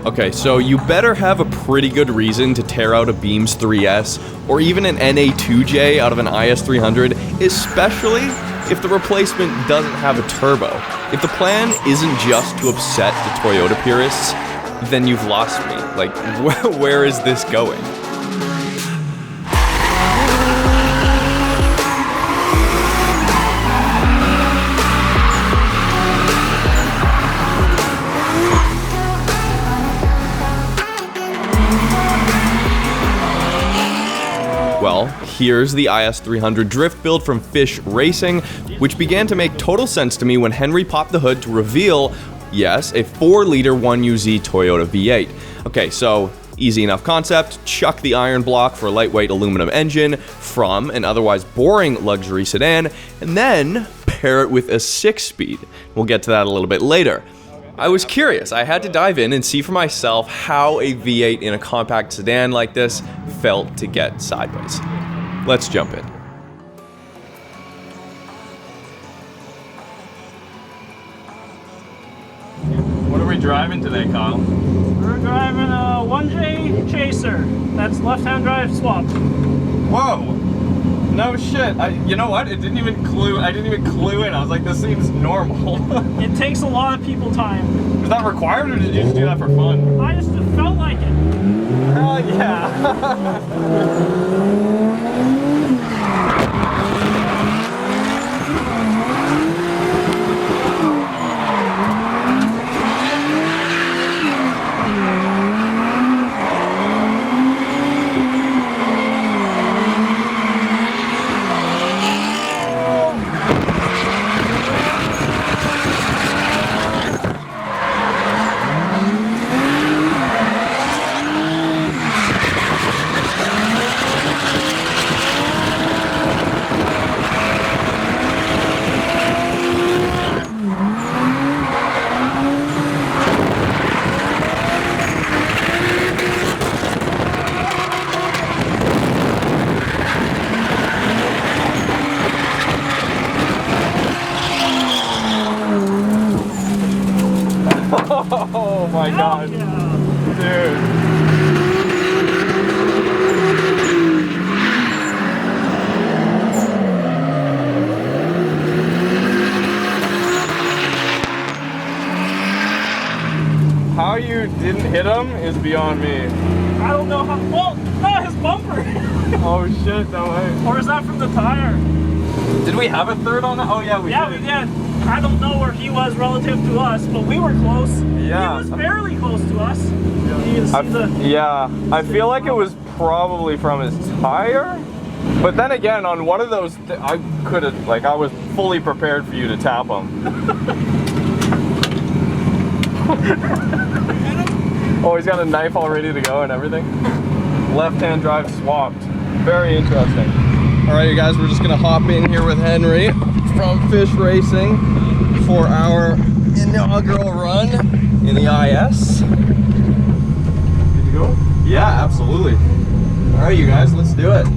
Okay, so you better have a pretty good reason to tear out a Beams 3S or even an NA2J out of an IS300, especially if the replacement doesn't have a turbo. If the plan isn't just to upset the Toyota purists, then you've lost me. Like, where is this going? Well, here's the IS300 drift build from Fisch Racing, which began to make total sense to me when Henry popped the hood to reveal, yes, a 4-liter 1UZ Toyota V8. Okay, so easy enough concept, chuck the iron block for a lightweight aluminum engine from an otherwise boring luxury sedan, and then pair it with a 6-speed. We'll get to that a little bit later. I was curious. I had to dive in and see for myself how a V8 in a compact sedan like this felt to get sideways. Let's jump in. What are we driving today, Kyle? We're driving a 1J Chaser. That's left-hand drive swap. Whoa! No shit. You know what? I didn't even clue in. I was like, this seems normal. It takes a lot of people time. Was that required, or did you just do that for fun? I just felt like it. Hell yeah. Oh my god, yeah. Dude. How you didn't hit him is beyond me. I don't know how. Well, no, his bumper. Oh shit, no way. Or is that from the tire? Did we have a third on that? Oh yeah, we did. Yeah, we did. I don't know where he was relative to us, but we were close. Yeah. He was fairly close to us. You can see yeah, I feel like it was probably from his tire. But then again, on one of those, I could have, like, I was fully prepared for you to tap him. Oh, he's got a knife all ready to go and everything. Left-hand drive swapped. Very interesting. All right, you guys, we're just gonna hop in here with Henry from Fisch Racing for our inaugural run in the IS. Good to go? Yeah, absolutely. All right, you guys, let's do it.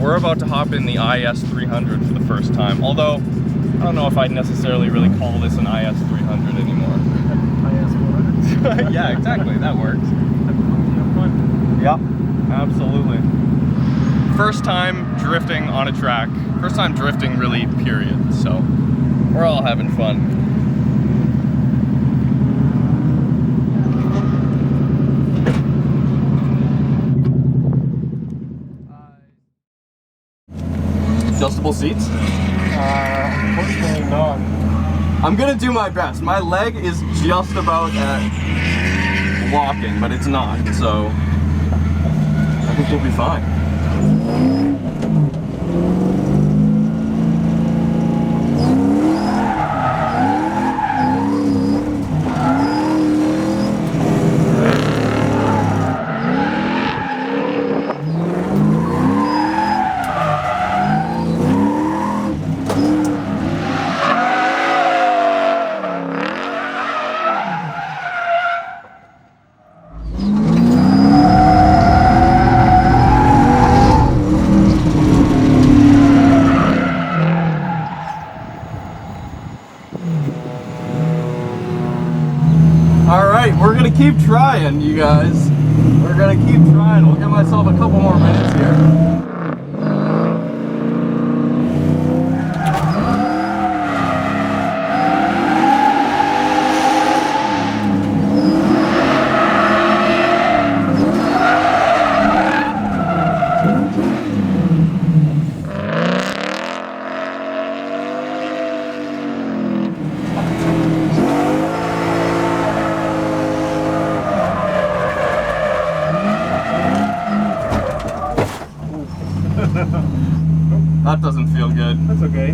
we're about to hop in the IS300 for the first time. Although, I don't know if I'd necessarily really call this an IS300 anymore. IS400? Yeah, exactly, that works. Yep, absolutely. First time drifting on a track. First time drifting really, period. So, we're all having fun. Adjustable seats? Unfortunately not. I'm gonna do my best. My leg is just about at locking, but it's not, so I think we'll be fine. Alright, we're gonna keep trying, you guys. We're gonna keep trying. We'll give myself a couple more minutes here. That doesn't feel good. That's okay.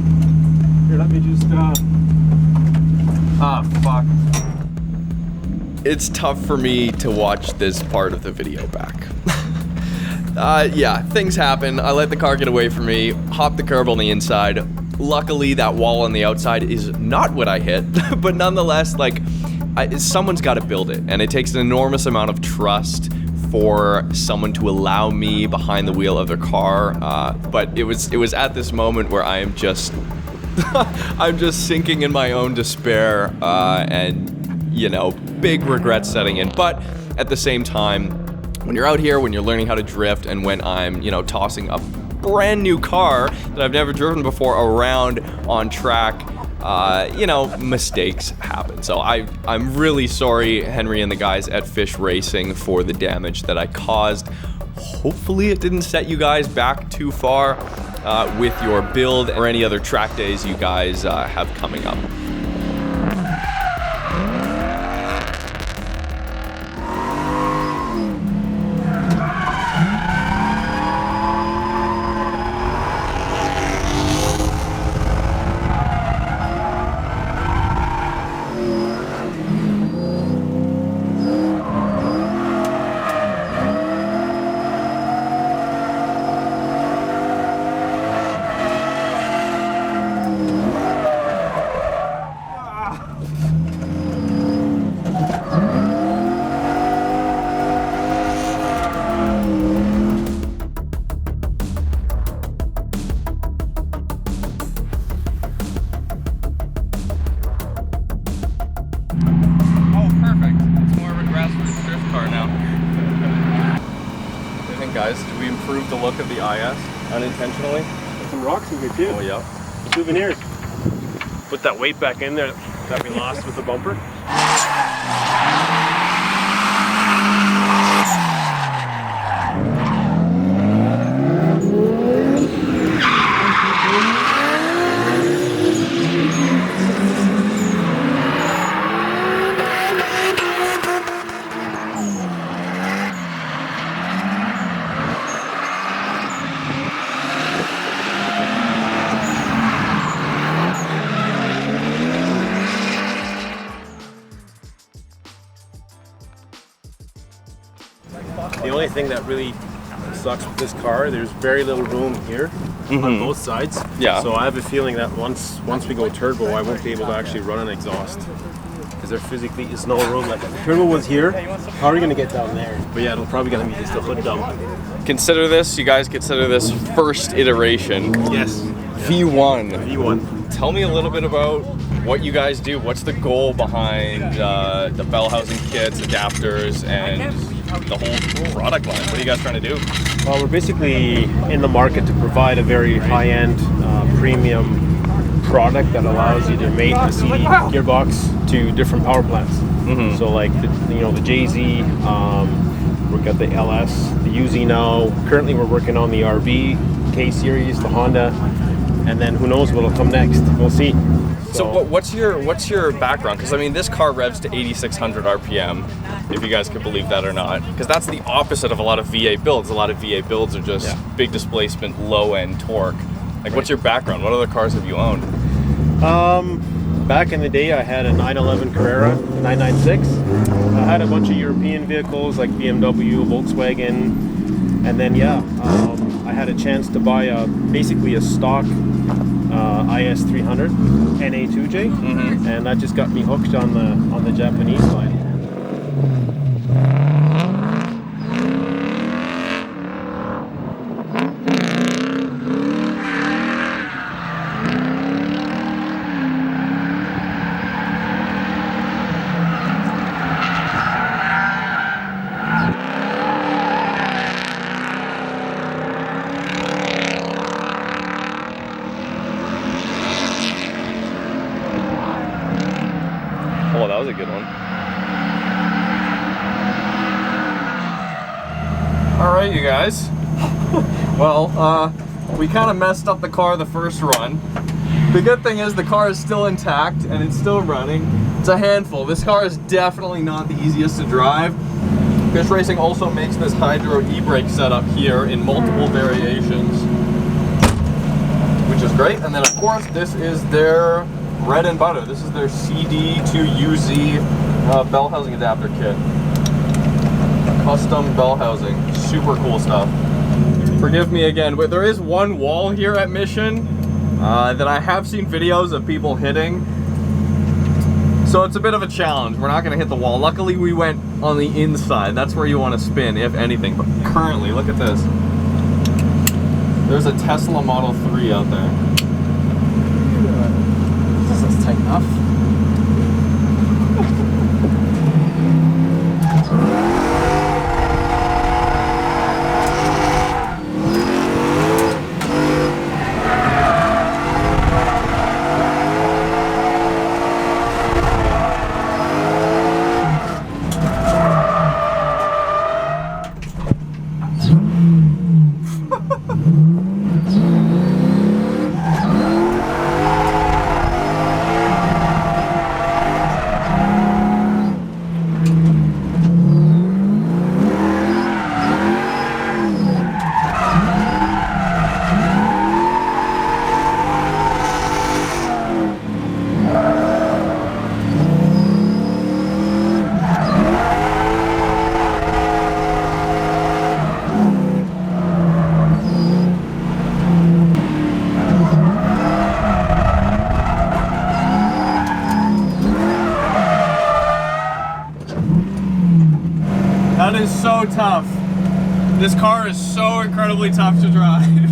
Here, let me just, Ah, fuck. It's tough for me to watch this part of the video back. Yeah, things happen. I let the car get away from me, hopped the curb on the inside. Luckily, that wall on the outside is not what I hit, but nonetheless, like, someone's got to build it, and it takes an enormous amount of trust for someone to allow me behind the wheel of their car, but it was at this moment where I am just I'm just sinking in my own despair, and you know, big regrets setting in. But at the same time, when you're out here, when you're learning how to drift, and when I'm, you know, tossing a brand new car that I've never driven before around on track, you know, mistakes happen. So I'm really sorry, Henry and the guys at Fisch Racing, for the damage that I caused. Hopefully it didn't set you guys back too far with your build or any other track days you guys have coming up. Guys, did we improve the look of the IS unintentionally? Some rocks in here too. Oh yeah. Souvenirs. Put that weight back in there that we lost with the bumper. The only thing that really sucks with this car, there's very little room here on both sides. Yeah. So I have a feeling that once we go turbo, I won't be able to actually run an exhaust. Because there physically is no room. Like if the turbo was here, how are you gonna get down there? But yeah, it'll probably gonna be just a hood dump. Consider this, you guys consider this first iteration. Yes. V1. V1. Tell me a little bit about what you guys do. What's the goal behind the bell housing kits, adapters, and the whole product line? What are you guys trying to do? Well, we're basically in the market to provide a very high-end, premium product that allows you to mate the CD gearbox to different power plants. Mm-hmm. So like the JZ, we've got the LS, the UZ now. Currently we're working on the RV, K series, the Honda, and then who knows what'll come next. We'll see. So what's your background? Because I mean, this car revs to 8,600 RPM, if you guys could believe that or not. Because that's the opposite of a lot of V8 builds. A lot of V8 builds are just big displacement, low end torque. Like, what's your background? What other cars have you owned? Back in the day, I had a 911 Carrera, a 996. I had a bunch of European vehicles like BMW, Volkswagen, and then I had a chance to buy basically a stock IS300 NA2J, and that just got me hooked on the Japanese side. Oh, that was a good one. All right, you guys. Well, we kind of messed up the car the first run. The good thing is the car is still intact and it's still running. It's a handful. This car is definitely not the easiest to drive. Fisch Racing also makes this hydro e-brake setup here in multiple variations, which is great. And then of course, this is their bread and butter. This is their CD to UZ bell housing adapter kit. Custom bell housing. Super cool stuff. Forgive me again, but there is one wall here at Mission that I have seen videos of people hitting. So it's a bit of a challenge. We're not going to hit the wall. Luckily, we went on the inside. That's where you want to spin, if anything. But currently, look at this. There's a Tesla Model 3 out there. This is tight enough. That is so tough. This car is so incredibly tough to drive.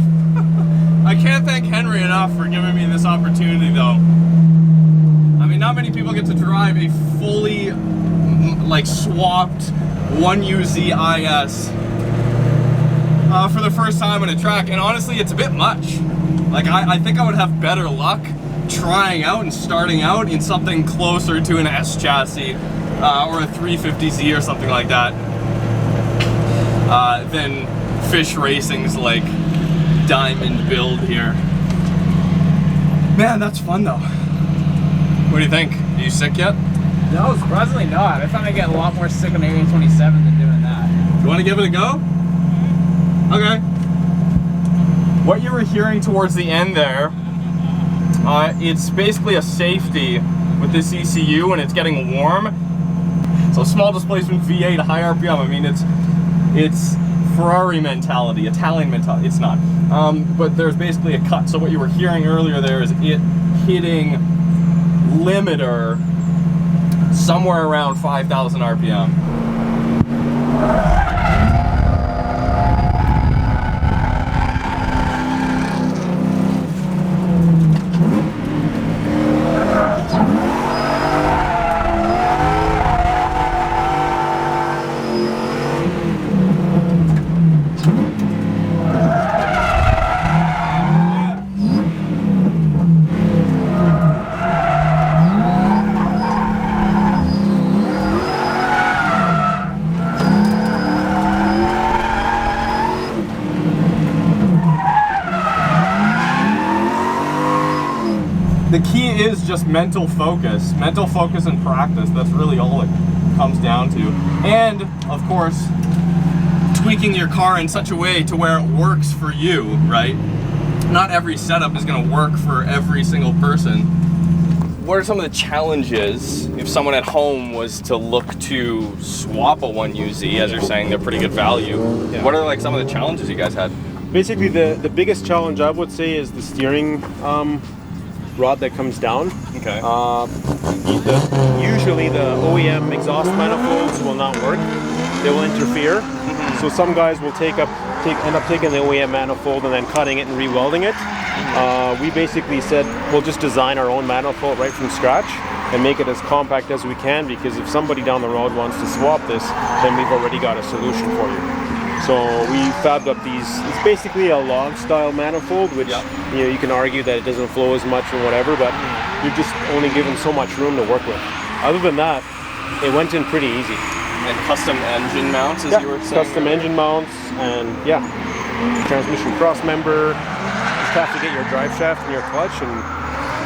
I can't thank Henry enough for giving me this opportunity though. I mean, not many people get to drive a fully like swapped 1UZ IS for the first time on a track, and honestly it's a bit much. Like I think I would have better luck trying out and starting out in something closer to an S chassis or a 350Z or something like that than Fisch Racing's like diamond build here. Man, that's fun though. What do you think? Are you sick yet? No, surprisingly not. I found I get a lot more sick on Area 27 than doing that. You want to give it a go? Okay. What you were hearing towards the end there, it's basically a safety with this ECU when it's getting warm. So small displacement V8, high RPM. I mean, it's Ferrari mentality, Italian mentality. It's not. But there's basically a cut. So what you were hearing earlier there is it hitting limiter somewhere around 5,000 RPM. The key is just mental focus and practice. That's really all it comes down to. And of course, tweaking your car in such a way to where it works for you, right? Not every setup is gonna work for every single person. What are some of the challenges if someone at home was to look to swap a 1UZ, as you're saying they're pretty good value? Yeah. What are like some of the challenges you guys had? Basically, the biggest challenge I would say is the steering rod that comes down. Okay. Usually the OEM exhaust manifolds will not work. They will interfere. So some guys will end up taking the OEM manifold and then cutting it and re-welding it. We basically said we'll just design our own manifold right from scratch and make it as compact as we can, because if somebody down the road wants to swap this, then we've already got a solution for you. So we fabbed up these, it's basically a log style manifold, which you know, you can argue that it doesn't flow as much or whatever, but you're just only given so much room to work with. Other than that, it went in pretty easy. And custom engine mounts, as you were saying? Custom engine mounts, and transmission cross member. Just have to get your drive shaft and your clutch and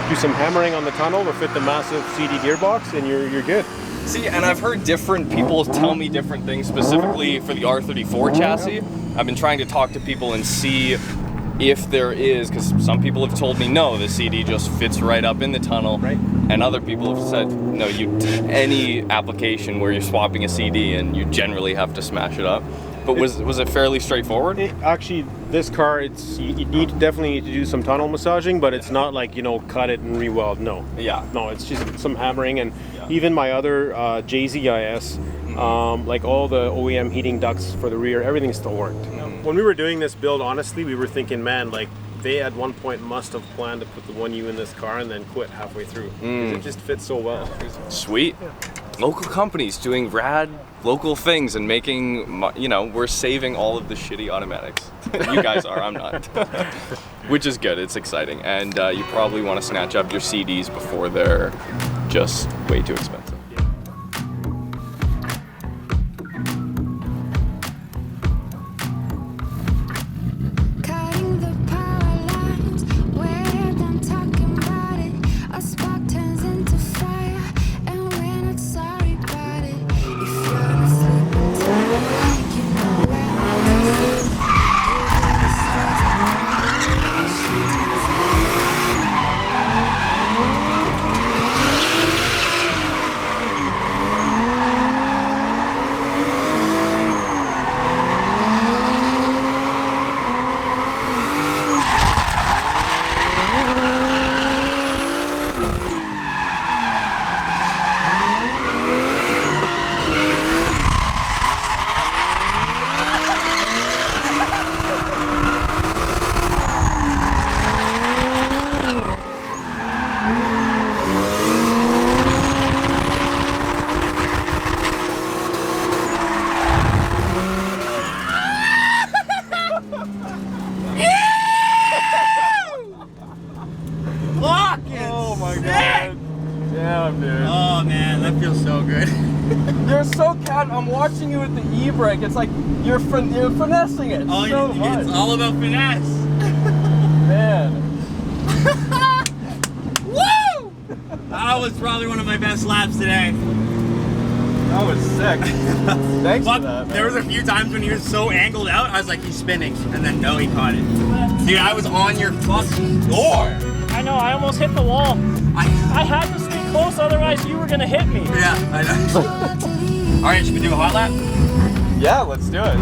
do some hammering on the tunnel to fit the massive CD gearbox, and you're good. See, and I've heard different people tell me different things, specifically for the R34 chassis. I've been trying to talk to people and see if there is, because some people have told me no, the CD just fits right up in the tunnel, right? And other people have said no, any application where you're swapping a CD and you generally have to smash it up. But was it fairly straightforward? Actually, this car, you definitely need to do some tunnel massaging, but it's not like, you know, cut it and re-weld. No. Yeah. No, it's just some hammering, and even my other JZIS, like all the OEM heating ducts for the rear, everything still worked. When we were doing this build, honestly, we were thinking, man, like they at one point must have planned to put the 1U in this car and then quit halfway through, because it just fits so well. Sweet. Yeah. Local companies doing rad local things and making, you know, we're saving all of the shitty automatics. You guys are, I'm not. Which is good, it's exciting. And you probably want to snatch up your CDs before they're just way too expensive. I'm watching you with the e-brake. It's like you're finessing it so much. It's all about finesse. Man. Woo! That was probably one of my best laps today. That was sick. Thanks for that. There was a few times when he was so angled out, I was like, he's spinning. And then no, he caught it. Dude, I was on your fucking door. I know, I almost hit the wall. I had to stay close, otherwise you were gonna hit me. Yeah, I know. All right, should we do a hot lap? Yeah, let's do it.